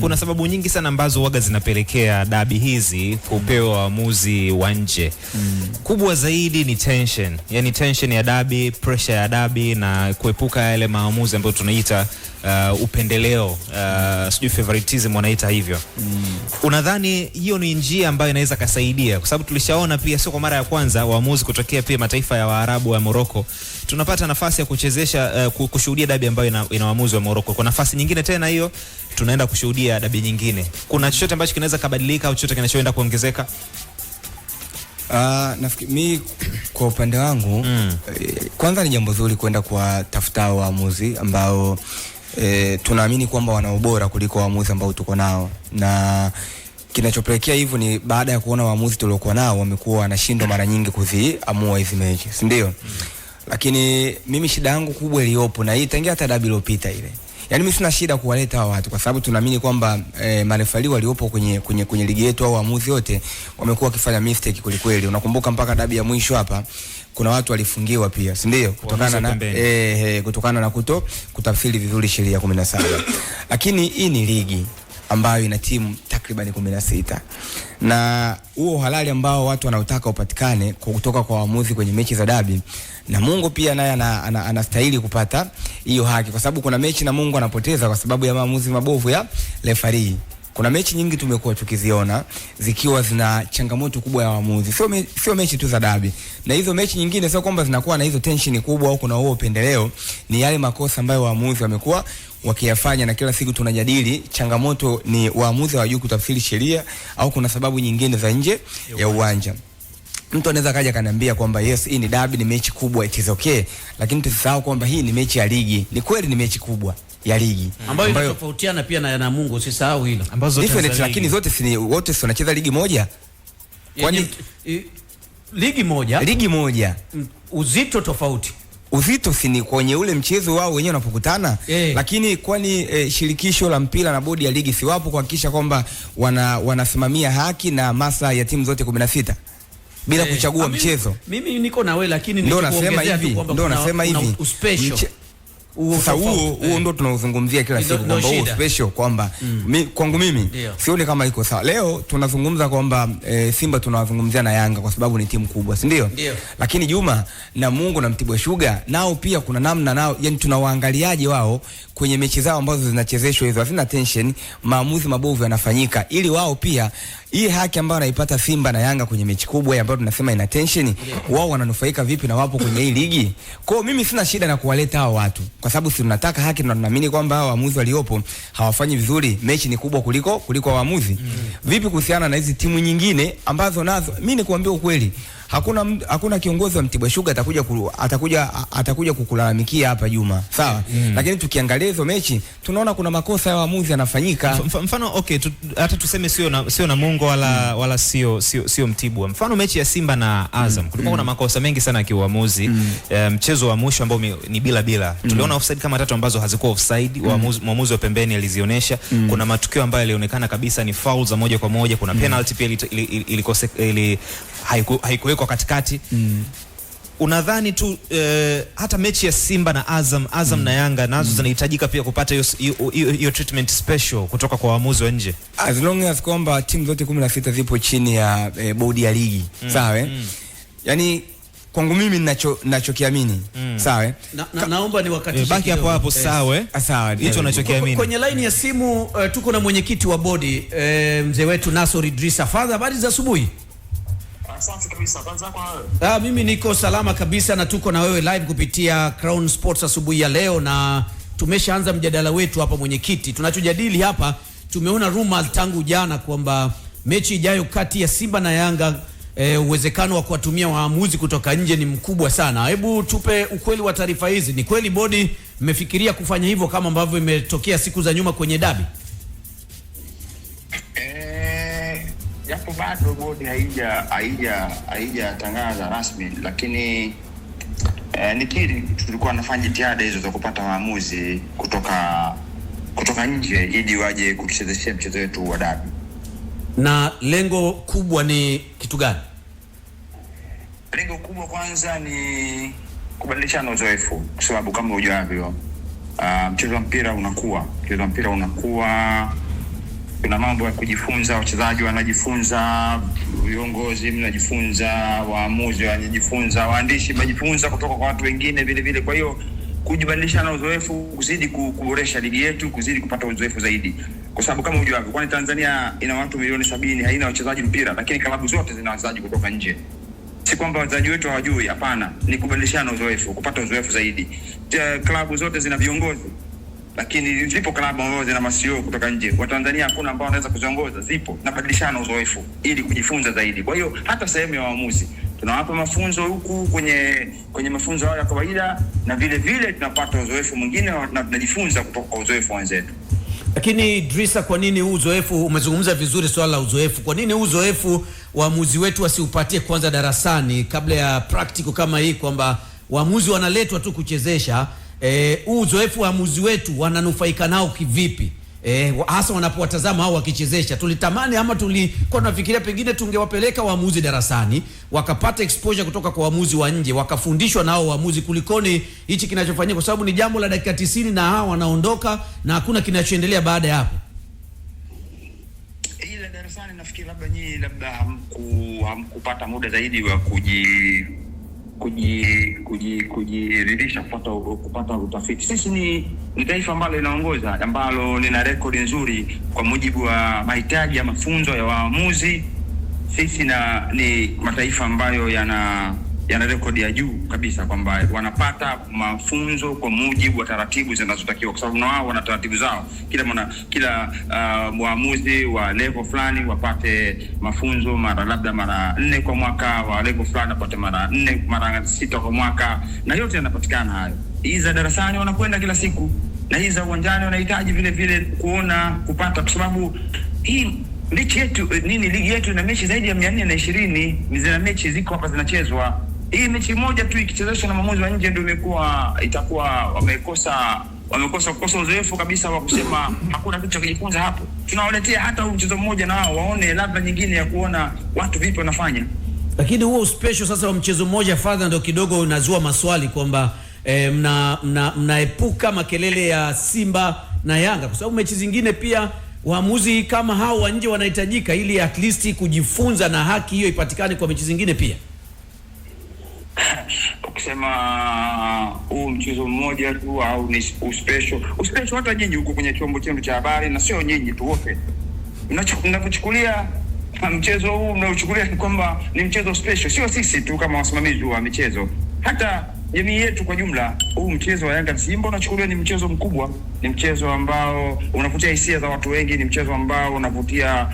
Kuna sababu nyingi sana ambazo waga zinapelekea dabi hizi kupewa waamuzi wa nje. Kubwa zaidi ni tension. Yani tension ya dabi, pressure ya dabi na kuepuka yale maamuzi ambayo tunaita upendeleo, sijui favoritism wanaita hivyo. Unadhani hiyo ni njia ambayo inaweza kusaidia? Kwa sababu tulishaona pia sio kwa mara ya kwanza waamuzi kutokea pia mataifa ya Waarabu wa Morocco. Tunapata nafasi ya kuchezesha kushuhudia dabi ambayo ina waamuzi wa Morocco. Kwa nafasi nyingine tena hiyo tunaenda kushuhudia dabi nyingine. Kuna chochote ambacho kinaweza kubadilika au chochote kinachoenda kuongezeka? Nafikiri mimi kwa upande wangu kwanza ni jambo zuri kwenda kuwatafuta waamuzi ambao tunaamini kwamba wana ubora kuliko waamuzi ambao tuko nao, na kinachopelekea hivyo ni baada ya kuona waamuzi tuliokuwa nao wamekuwa wanashindwa mara nyingi kuziamua hizi mechi, si ndio? Lakini mimi shida yangu kubwa iliyopo na hii tangia hata dabi iliyopita ile, yani mimi sina shida kuwaleta hao watu kwa sababu tunaamini kwamba marefali waliopo kwenye ligi yetu au waamuzi wote wamekuwa wakifanya mistake kweli. Unakumbuka mpaka dabi ya mwisho hapa kuna watu walifungiwa pia, si ndio? Kutokana na kutafsiri vizuri sheria 17. Lakini hii ni ligi ambayo ina timu takriban 16. Na huo halali ambao watu wanaotaka upatikane kutoka kwa waamuzi kwenye mechi za dabi, na Mungu pia naye anastahili kupata hiyo haki, kwa sababu kuna mechi na Mungu anapoteza kwa sababu ya maamuzi mabovu ya referee. Kuna mechi nyingi tumekuwa tukiziona zikiwa zina changamoto kubwa ya waamuzi. Sio mechi tu za dabi. Na hizo mechi nyingine sio kwamba zinakuwa na hizo tension kubwa au kuna huo upendeleo, ni yale makosa ambayo waamuzi wamekuwa wakiyafanya, na kila siku tunajadili changamoto ni waamuzi hawajui kutafsiri sheria au kuna sababu nyingine za nje ya uwanja. Mtu anaweza kaja kaniambia kwamba yes, hii ni dabi, ni mechi kubwa, it is okay, lakini tusisahau kwamba hii ni mechi ya ligi. Ni kweli ni mechi kubwa ya ligi ambayo inatofautiana pia na Namungo, usisahau hilo. Ambazo different, lakini zote wote wanacheza ligi moja. Kwani ligi moja uzito tofauti. Uzito ni kwenye ule mchezo wao wenyewe wanapokutana, lakini kwani shirikisho la mpira na bodi ya ligi si wapo kuhakikisha kwamba wanasimamia haki na maslahi ya timu zote 16 bila kuchagua mchezo? Mimi niko na wewe, lakini ndio nasema hivi sasa huo ndo tunaozungumzia kila siku kwamba huo special kwamba kwangu mimi sioni kama iko sawa. Leo tunazungumza kwamba Simba tunawazungumzia na Yanga kwa sababu ni timu kubwa, si ndio? Lakini Juma na Mungu na Mtibwa Sugar nao pia kuna namna nao, yani tunawaangaliaje wao kwenye mechi zao ambazo zinachezeshwa hizo, hazina tension, maamuzi mabovu yanafanyika, ili wao pia hii haki ambayo wanaipata Simba na Yanga kwenye mechi kubwa ambayo tunasema ina tension, wao wananufaika vipi na wapo kwenye hii ligi? Kwa mimi sina shida na kuwaleta hao watu kwa sababu si tunataka haki na tunaamini kwamba hao waamuzi waliopo hawafanyi vizuri, mechi ni kubwa kuliko waamuzi. Vipi kuhusiana na hizi timu nyingine ambazo nazo, mimi nikuambia ukweli, hakuna kiongozi wa Mtibwa Sugar atakuja kukulalamikia hapa Juma, sawa? Lakini tukiangalia hizo mechi tunaona kuna makosa ya waamuzi yanafanyika. Mfano hata tuseme sio Namungo wala sio Mtibwa. Mfano mechi ya Simba na Azam kulikuwa kuna makosa mengi sana kiuamuzi. Mchezo wa mwisho ambao ni bila tuliona offside kama 3 ambazo hazikuwa offside, mwamuzi wa pembeni alizionyesha. Kuna matukio ambayo yalionekana kabisa ni foul za moja kwa moja, kuna penalty pia haikuwekwa katikati. Unadhani tu hata mechi ya Simba na Azam na Yanga nazo zinahitajika pia kupata hiyo treatment special kutoka kwa waamuzi wa nje? As long as kwamba timu zote 16 zipo chini ya bodi ya ligi, sawa? Yani kwangu mimi ninachokiamini, sawa? Naomba ni wakati baki hapo, sawa? Sawa, hicho unachokiamini. Kwenye line ya simu tuko na mwenyekiti wa bodi mzee wetu Nasor Idrisa. Father, habari za asubuhi? Asante kabisa. Kwanza kwa mimi niko salama kabisa na tuko na wewe live kupitia Crown Sports asubuhi ya leo, na tumeshaanza mjadala wetu hapa mwenyekiti. Tunachojadili hapa, tumeona rumors tangu jana kwamba mechi ijayo kati ya Simba na Yanga uwezekano wa kuwatumia waamuzi kutoka nje ni mkubwa sana. Hebu tupe ukweli wa taarifa hizi. Ni kweli bodi mmefikiria kufanya hivyo kama ambavyo imetokea siku za nyuma kwenye dabi? Japo bado bodi haijatangaza rasmi, lakini nikiri tulikuwa nafanya jitihada hizo za kupata waamuzi kutoka nje ili waje kutuchezeshea mchezo wetu wa dabi. Na lengo kubwa ni kitu gani? Lengo kubwa kwanza ni kubadilishana uzoefu, kwa sababu kama unajua mchezo wa mpira unakuwa kuna mambo ya kujifunza, wachezaji wanajifunza, viongozi mnajifunza, waamuzi wanajifunza, waandishi mnajifunza kutoka kwa watu wengine vile vile. Kwa hiyo kujibadilishana uzoefu, kuzidi kuboresha ligi yetu, kuzidi kupata uzoefu zaidi. Kwa sababu kama unajua, kwani Tanzania ina watu milioni 70, haina wachezaji mpira, lakini klabu zote zina wachezaji kutoka nje. Si kwamba wachezaji wetu hawajui, hapana, ni kubadilishana uzoefu, kupata uzoefu zaidi. Klabu zote zina viongozi, lakini zipo klabu ambazo zina masio kutoka nje. Wa Tanzania hakuna ambao wanaweza kuziongoza, zipo, na badilishana uzoefu ili kujifunza zaidi. Kwa hiyo hata sehemu ya waamuzi tunawapa mafunzo huku kwenye mafunzo ya kawaida, na vile vile tunapata uzoefu mwingine na tunajifunza kutoka kwa uzoefu wenzetu. Lakini Idrisa, kwa nini huu uzoefu, umezungumza vizuri swala la uzoefu, kwa nini huu uzoefu waamuzi wetu wasiupatie kwanza darasani kabla ya practical kama hii, kwamba waamuzi wanaletwa tu kuchezesha? Huu uzoefu waamuzi wetu wananufaika nao kivipi? Hasa wanapowatazama hao wakichezesha. Tulitamani ama tulikuwa tunafikiria pengine tungewapeleka waamuzi darasani wakapata exposure kutoka kwa waamuzi wa nje, wakafundishwa nao waamuzi, kulikoni hichi kinachofanyika, kwa sababu ni jambo la dakika 90 na hao wanaondoka na hakuna kinachoendelea baada ya hapo. Ile darasani nafikiri labda nyinyi hamkupata muda zaidi wa kujiridhisha, kupata utafiti. Sisi ni taifa ambalo linaongoza, ambalo lina rekodi nzuri kwa mujibu wa mahitaji ya mafunzo ya waamuzi. Sisi ni mataifa ambayo yana rekodi ya juu kabisa, kwamba wanapata mafunzo kwa mujibu wa taratibu zinazotakiwa, kwa sababu na wao wana taratibu zao. Kila waamuzi wa level fulani wapate mafunzo mara 4 kwa mwaka, wa level fulani wapate mara 4 mara 6 kwa mwaka, na yote yanapatikana hayo. Hizi za darasani wanakwenda kila siku, na hizi za uwanjani wanahitaji vile vile kupata, kwa sababu hii ligi yetu ina mechi zaidi ya 420. Zina mechi ziko hapa zinachezwa. Hii mechi moja tu ikichezeshwa na maamuzi wa nje ndio itakuwa wamekosa uzoefu kabisa wa kusema hakuna kitu cha kujifunza hapo. Tunawaletea hata mchezo mmoja na wao waone labda nyingine ya kuona watu vipi wanafanya. Lakini huo special sasa wa mchezo mmoja fadha ndio kidogo unazua maswali kwamba mnaepuka makelele ya Simba na Yanga, kwa sababu mechi zingine pia waamuzi kama hao wa nje wanahitajika ili at least kujifunza na haki hiyo ipatikane kwa mechi zingine pia. Ukisema huu mchezo mmoja tu au ni special hata nyinyi huko kwenye chombo chenu cha habari, na sio nyinyi tu, wote mnapochukulia mchezo huu mnaochukulia ni kwamba ni mchezo special. Sio sisi tu kama wasimamizi wa michezo, hata jamii yetu kwa jumla. Huu mchezo wa Yanga Simba unachukuliwa ni mchezo mkubwa, ni mchezo ambao unavutia hisia za watu wengi, ni mchezo ambao unavutia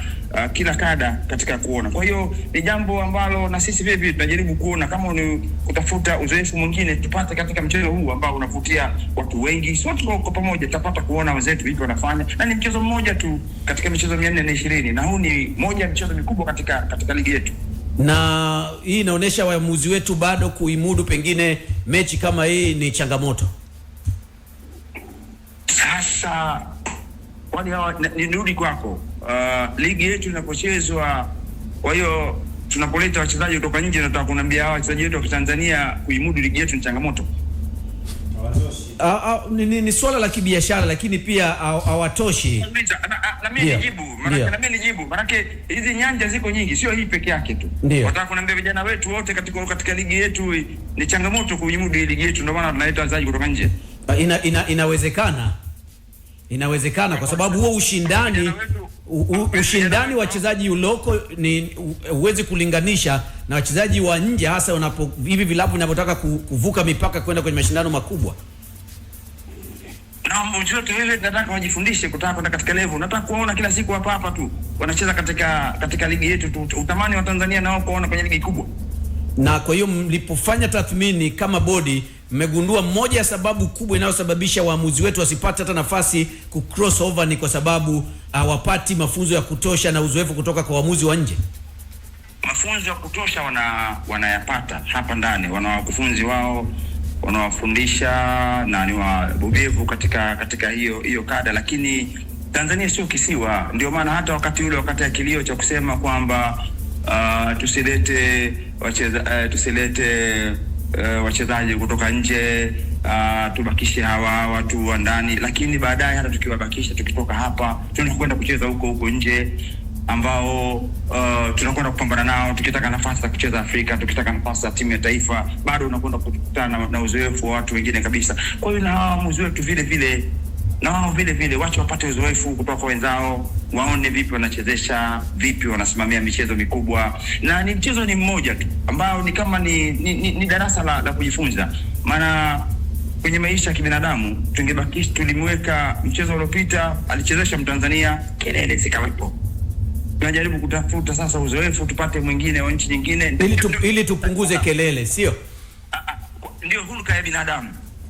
kila kada katika kuona. Kwa hiyo ni jambo ambalo na sisi vile vile tunajaribu kuona kama ni kutafuta uzoefu mwingine tupate katika mchezo huu ambao unavutia watu wengi. Sote kwa pamoja tutapata kuona wenzetu vipi wanafanya, na ni mchezo mmoja tu katika michezo 420, na huu ni moja ya michezo mikubwa katika ligi yetu. Na hii inaonyesha waamuzi wetu bado kuimudu pengine mechi kama hii ni changamoto. Sasa nirudi kwako, ligi yetu inapochezwa, kwa hiyo tunapoleta wachezaji kutoka nje, nataka kuniambia hawa wachezaji wetu wa Tanzania kuimudu ligi yetu ni changamoto? Ni swala la kibiashara, lakini pia hawatoshi. Na mimi nijibu, maana hizi nyanja ziko nyingi, sio hii peke yake tu. Wataka kuniambia vijana wetu wote katika ligi yetu ni changamoto kuimudu ligi yetu, ndio maana tunaleta wachezaji kutoka nje? Inawezekana kwa sababu huo ushindani wa wachezaji uloko ni uwezi kulinganisha na wachezaji wa nje, hasa hivi vilabu vinapotaka kuvuka mipaka kwenda kwenye mashindano makubwa. Na mjoto wewe nataka wajifundishe kutaka kwenda katika level. Nataka kuona kila siku hapa tu wanacheza katika ligi yetu tu. Utamani wa Tanzania nao kuona kwenye ligi kubwa. Na kwa hiyo mlipofanya tathmini kama bodi, mmegundua moja ya sababu kubwa inayosababisha waamuzi wetu wasipate hata nafasi ku cross over ni kwa sababu hawapati mafunzo ya kutosha na uzoefu kutoka kwa waamuzi wa nje? Mafunzo ya kutosha wanayapata hapa ndani, wana wakufunzi wao wanawafundisha na ni wabobevu katika hiyo kada, lakini Tanzania sio kisiwa. Ndio maana hata wakati ya kilio cha kusema kwamba tusilete wachezaji kutoka nje, tubakishe hawa watu wa ndani, lakini baadaye hata tukiwabakisha, tukitoka hapa tunakwenda kucheza huko nje ambao tunakwenda kupambana nao, tukitaka nafasi za kucheza Afrika, tukitaka nafasi za timu ya taifa, bado unakwenda kukutana na uzoefu wa watu wengine kabisa. Kwa hiyo na waamuzi wetu vile vile wacha wapate uzoefu kutoka kwa wenzao, waone vipi wanachezesha, vipi wanasimamia michezo mikubwa, na ni mchezo ni mmoja tu ambao ni kama ni darasa la kujifunza. Maana kwenye maisha ya kibinadamu tungebakisha, tulimweka mchezo uliopita alichezesha Mtanzania, kelele zikawepo. Tunajaribu kutafuta sasa uzoefu tupate mwingine wa nchi nyingine ili tupunguze kelele, sio? Ndio hulka ya binadamu.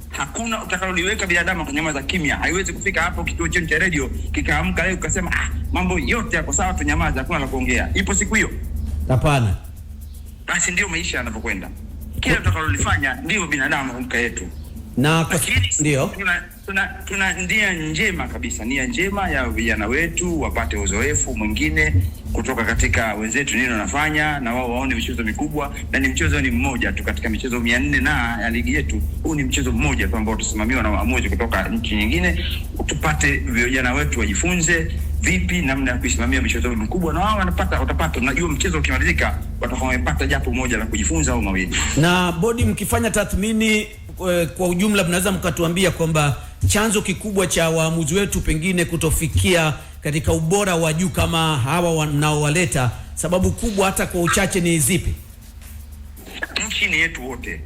Hakuna utakaloliweka binadamu kwenye nyama za kimya. Haiwezi kufika hapo kituo cha radio kikaamka leo ukasema mambo yote yako sawa, tunyamaza, hakuna la kuongea. Ipo siku hiyo? Hapana. Basi ndio maisha yanavyokwenda. Kila utakalolifanya ndio binadamu hulka yetu. Na ndio tuna nia njema kabisa, nia njema ya vijana wetu wapate uzoefu mwingine kutoka katika wenzetu nini wanafanya, na wao waone michezo mikubwa. Na ni mchezo ni mmoja tu katika michezo 400 na ya ligi yetu. Huu ni mchezo mmoja tu ambao tusimamiwa na waamuzi kutoka nchi nyingine. Tupate vijana wetu wajifunze vipi namna ya kusimamia michezo mikubwa, na wao watapata, unajua mchezo ukimalizika watakuwa wamepata japo moja la kujifunza au mawili. Na bodi, mkifanya tathmini kwa ujumla, mnaweza mkatuambia kwamba chanzo kikubwa cha waamuzi wetu pengine kutofikia katika ubora wa juu kama hawa mnaowaleta, sababu kubwa hata kwa uchache ni zipi? Nchi ni yetu wote.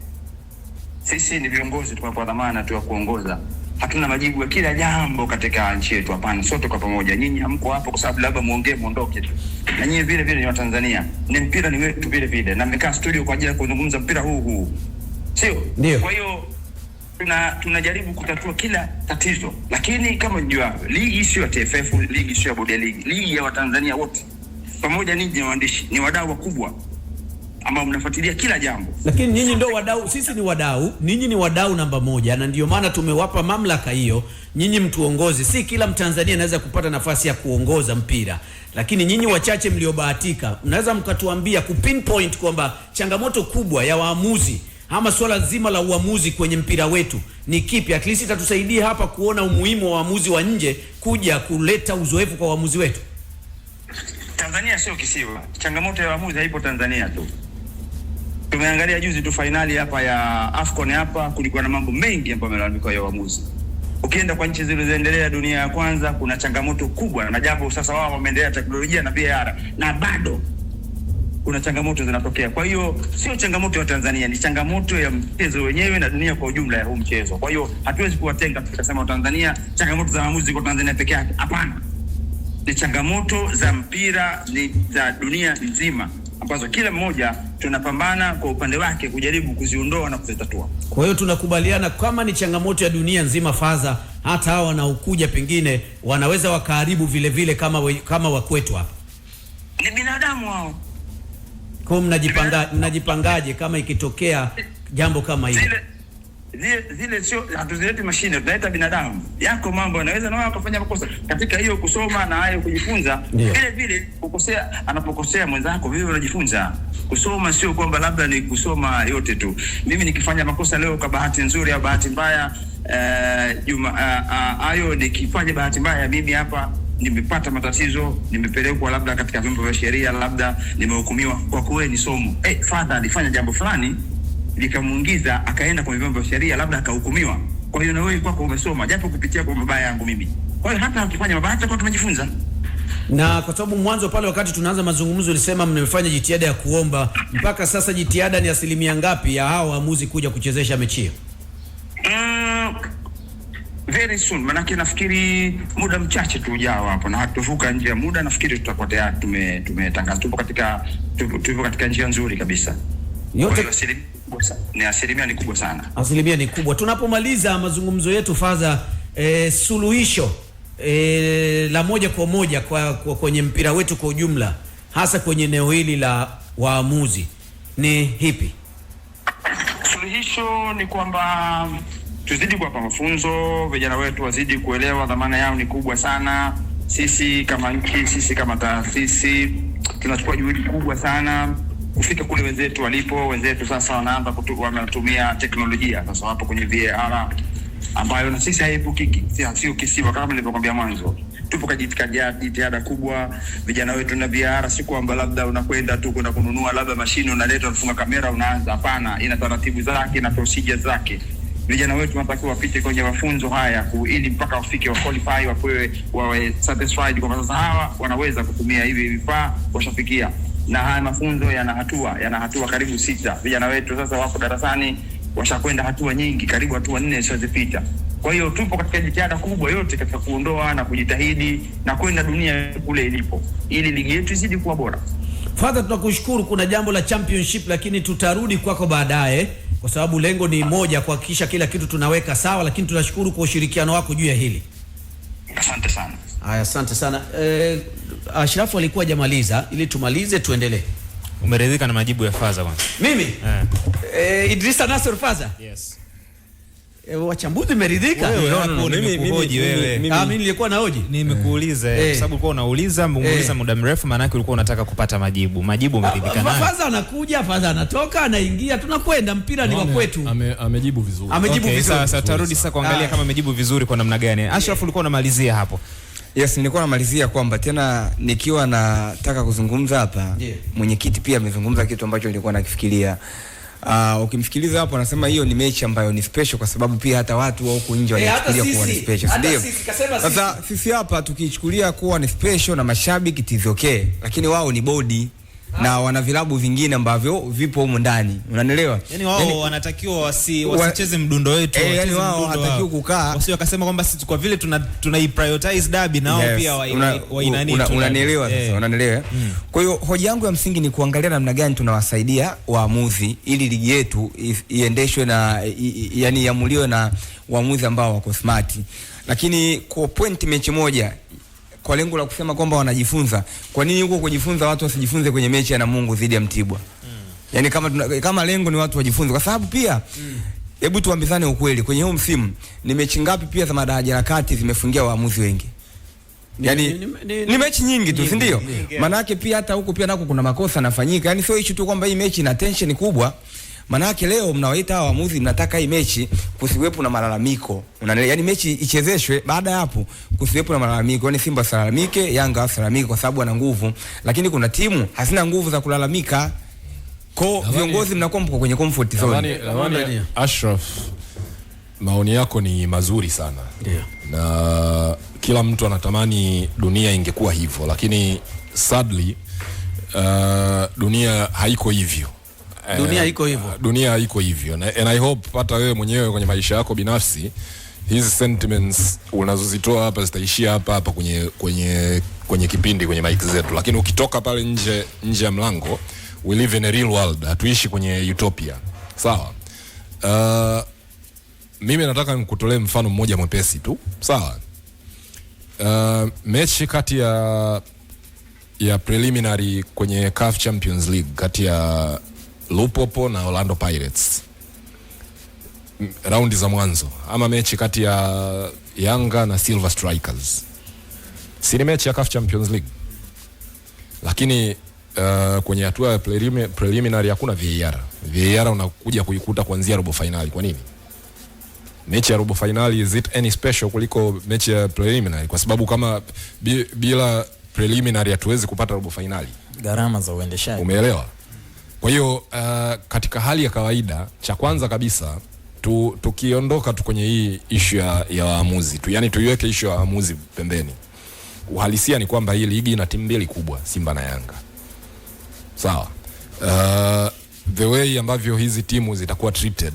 Sisi ni viongozi, tumepewa dhamana tu ya kuongoza. Hatuna majibu ya kila jambo katika nchi yetu, hapana. Sote kwa pamoja. Nyinyi hamko hapo kwa sababu labda muondoke tu. Na nyinyi vile vile ni Watanzania. Ni mpira ni wetu vile vile. Na mmekaa studio kwa ajili ya kuzungumza mpira huu. Sio? Ndio. Kwa hiyo tunajaribu kutatua kila tatizo, lakini kama unajua ligi sio ya TFF, ligi sio ya bodi ya ligi ya Watanzania wote pamoja. Ninyi ni waandishi, ni wadau wakubwa ambao mnafuatilia kila jambo. Lakini nyinyi ndio wadau, sisi ni wadau, ninyi ni wadau namba moja, na ndio maana tumewapa mamlaka hiyo. Nyinyi mtuongoze. Si kila Mtanzania anaweza kupata nafasi ya kuongoza mpira, lakini nyinyi wachache mliobahatika mnaweza mkatuambia kupinpoint kwamba changamoto kubwa ya waamuzi ama swala zima la uamuzi kwenye mpira wetu ni kipi? At least itatusaidia hapa kuona umuhimu wa waamuzi wa nje kuja kuleta uzoefu kwa waamuzi wetu. Tanzania sio kisiwa. Changamoto ya waamuzi haipo Tanzania tu. Tumeangalia juzi tu finali hapa ya AFCON hapa, kulikuwa na mambo mengi ambayo yamelalamika ya waamuzi. Ukienda kwa nchi zilizoendelea dunia ya kwanza kuna changamoto kubwa, na japo sasa wao wameendelea teknolojia na VAR, na bado kuna changamoto zinatokea. Kwa hiyo sio changamoto ya Tanzania, ni changamoto ya mchezo wenyewe na dunia kwa ujumla ya huu mchezo. Kwa hiyo hatuwezi kuwatenga tukasema Tanzania changamoto za waamuzi kwa Tanzania peke yake. Hapana. Ni changamoto za mpira ni za dunia nzima ambazo kila mmoja tunapambana kwa upande wake kujaribu kuziondoa na kuzitatua. Kwa hiyo tunakubaliana kama ni changamoto ya dunia nzima, Fadha, hata hao wanaokuja pengine wanaweza wakaharibu vile vile kama wakwetu hapa. Ni binadamu hao. Kwa mnajipangaje kama ikitokea jambo kama hilo? Zile sio hatuzileti mashine, tunaleta binadamu. Yako mambo yanaweza nao akafanya makosa katika hiyo kusoma na hayo kujifunza. Vile vile kukosea, anapokosea mwenzako vile unajifunza. Kusoma sio kwamba labda ni kusoma yote tu. Mimi nikifanya makosa leo kwa bahati nzuri au bahati mbaya, hayo nikifanya bahati mbaya, mimi hapa nimepata matatizo, nimepelekwa labda katika vyombo vya sheria, labda nimehukumiwa, kwa kweli ni somo. Father alifanya jambo fulani likamuingiza akaenda kwa vyombo vya sheria, labda akahukumiwa. Kwa hiyo na wewe kwako umesoma japo kupitia kwa mabaya yangu mimi. Kwa hiyo hata ukifanya mabaya kwa tumejifunza. Na kwa sababu mwanzo pale wakati tunaanza mazungumzo ulisema mmefanya jitihada ya kuomba, mpaka sasa jitihada ni % ngapi ya hao waamuzi kuja kuchezesha mechi hiyo? Very soon, manake nafikiri muda mchache tu ujao hapo, na hatuvuka nje ya muda, nafikiri tutakuwa tayari tumetangaza tupo katika njia nzuri kabisa. Yote ni asilimia ni kubwa sana. Asilimia ni kubwa. Tunapomaliza mazungumzo yetu Fadha, suluhisho la moja kwa moja kwenye mpira wetu kwa ujumla, hasa kwenye eneo hili la waamuzi ni hipi? Suluhisho ni kwamba tuzidi kuwapa mafunzo, vijana wetu wazidi kuelewa dhamana yao ni kubwa sana. Sisi kama nchi, sisi kama taasisi tunachukua juhudi kubwa sana kufika kule wenzetu walipo. Wenzetu sasa wanaanza wanatumia teknolojia sasa, wapo kwenye VAR ambayo na sisi haipukiki, sio kisiwa kama nilivyokuambia mwanzo. Tupo katika jitihada kubwa vijana wetu na VAR, si kwamba labda unakwenda tu kwenda kununua labda mashine unaleta unafunga kamera unaanza. Hapana, ina taratibu zake na procedure zake. Vijana wetu wanatakiwa wapite kwenye mafunzo haya ili mpaka wafike wa qualify, wawe satisfied kwa sasa hawa wanaweza kutumia hivi vifaa washafikia. Na haya mafunzo yana hatua karibu 6. Vijana wetu sasa wako darasani washakwenda hatua nyingi, karibu hatua 4 zilizopita. Kwa hiyo tupo katika jitihada kubwa yote katika kuondoa na kujitahidi na kwenda dunia kule ilipo ili ligi yetu izidi kuwa bora. Father, tunakushukuru. Kuna jambo la championship lakini tutarudi kwako baadaye kwa sababu lengo ni moja, kuhakikisha kila kitu tunaweka sawa, lakini tunashukuru kwa ushirikiano wako juu ya hili. Asante sana. Haya, asante sana. Ashrafu alikuwa hajamaliza, ili tumalize tuendelee. Umeridhika na majibu ya Faza kwanza? Mimi? Idrisa Nasser Faza? Yes. Wachambuzi meridhika? Mimi nilikuwa nahoji. Nimekuuliza kwa sababu ulikuwa unauliza muda mrefu, maana yake ulikuwa unataka kupata majibu. Majibu umeridhika nayo? Faza anakuja, Faza anatoka, anaingia, tunakwenda, mpira ni wa kwetu. Amejibu vizuri. Amejibu vizuri. Sasa tarudi sasa kuangalia kama amejibu vizuri kwa namna gani. Ashraf, ulikuwa unamalizia hapo. Yes, nilikuwa namalizia kwamba tena nikiwa nataka kuzungumza hapa, mwenyekiti pia amezungumza kitu ambacho nilikuwa nakifikiria. Ukimsikiliza hapo anasema hiyo ni mechi ambayo ni special kwa sababu pia hata watu wa huko nje wanachukulia kuwa ni special, ndio? Sasa sisi hapa tukichukulia kuwa ni special na mashabiki it is okay, lakini wao ni bodi na wana vilabu vingine ambavyo vipo huko ndani, unanielewa? Yani wao wanatakiwa wasicheze mdundo wetu, yani wao hatakiwi kukaa wasio wakasema kwamba sisi kwa vile tunaiprioritize derby na wao pia unanielewa sasa, unanielewa? Kwa hiyo hoja yangu ya msingi ni kuangalia namna gani tunawasaidia waamuzi ili ligi yetu iendeshwe na yani iamuliwe na waamuzi ambao wako smart. Lakini kwa point mechi moja, kwa lengo la kusema kwamba wanajifunza, kwa nini huko kujifunza watu wasijifunze kwenye mechi ya Namungo dhidi ya Mtibwa? Yani kama lengo ni watu wajifunze, kwa sababu pia hebu tuambizane ukweli, kwenye huu msimu ni mechi ngapi pia za madaraja ya kati zimefungia waamuzi wengi? Yani ni mechi nyingi tu, si ndio? Maana yake pia hata huko pia nako kuna makosa yanafanyika. Yani sio issue tu kwamba hii mechi ina tension kubwa. Maana yake leo mnawaita hao waamuzi, mnataka hii mechi kusiwepo na malalamiko. Unaelewa? Yani mechi ichezeshwe, baada ya hapo kusiwepo na malalamiko. Yani Simba salalamike, Yanga salalamike kwa sababu ana nguvu, lakini kuna timu hazina nguvu za kulalamika. Kwa viongozi mnakuwa mko kwenye comfort zone. Ashraf, maoni yako ni mazuri sana. Ndio. Na kila mtu anatamani dunia ingekuwa hivyo, lakini sadly dunia haiko hivyo. Dunia iko hivyo. Dunia iko hivyo. And I hope hata wewe mwenyewe kwenye maisha yako binafsi hizi sentiments unazozitoa hapa zitaishia hapa kwenye kipindi, kwenye mic zetu. Lakini ukitoka pale nje ya mlango, we live in a real world. Hatuishi kwenye utopia. Sawa? Mimi nataka nikutolee mfano mmoja mwepesi tu. Sawa? Mechi kati ya preliminary kwenye CAF Champions League kati ya Lupopo na Orlando Pirates, raundi za mwanzo, ama mechi kati ya Yanga na Silver Strikers, si ni mechi ya CAF Champions League, lakini kwenye hatua ya preliminary hakuna VAR unakuja kuikuta kuanzia robo finali. Kwa nini? Mechi ya robo finali, is it any special kuliko mechi ya preliminary? Kwa sababu kama bila preliminary hatuwezi kupata robo finali, gharama za uendeshaji, umeelewa? Kwa hiyo katika hali ya kawaida, cha kwanza kabisa tukiondoka tu kwenye hii issue ya waamuzi tu, yani tuiweke issue ya waamuzi pembeni. Uhalisia ni kwamba hii ligi ina timu mbili kubwa, Simba na Yanga. Sawa? The way ambavyo hizi timu zitakuwa treated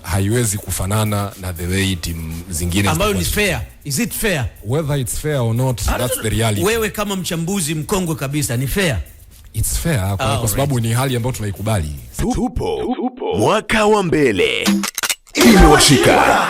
haiwezi kufanana na the way timu zingine ambayo ni fair. Is it fair? Whether it's fair or not, that's the reality. Wewe kama mchambuzi mkongwe kabisa, ni fair? It's fair kwa sababu ni hali ambayo tunaikubali. Tupo mwaka wa mbele. Imewashika.